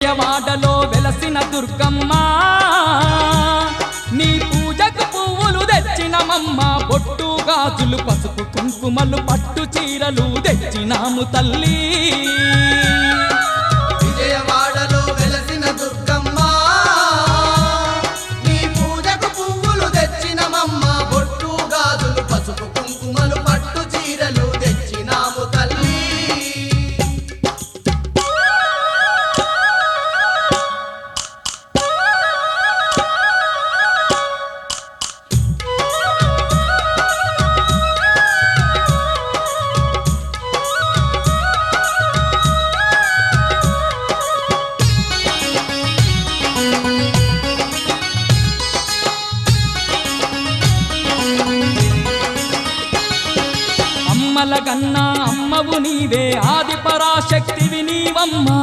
విజయవాడలో వెలసిన దుర్గమ్మ నీ పూజకు పువ్వులు తెచ్చినమమ్మ బొట్టు గాజులు పసుపు కుంకుమలు పట్టు చీరలు తెచ్చినాము తల్లి విజయవాడలో వెలసిన దుర్గమ్మ నీ పూజకు పువ్వులు తెచ్చినమమ్మ బొట్టు గాజులు పసుపు కుంకుమలు పట్టు చీరలు తెచ్చినాము తల్లి అమ్మల గన్నా అమ్మవు నీవే ఆది పరాశక్తివి నీవమ్మా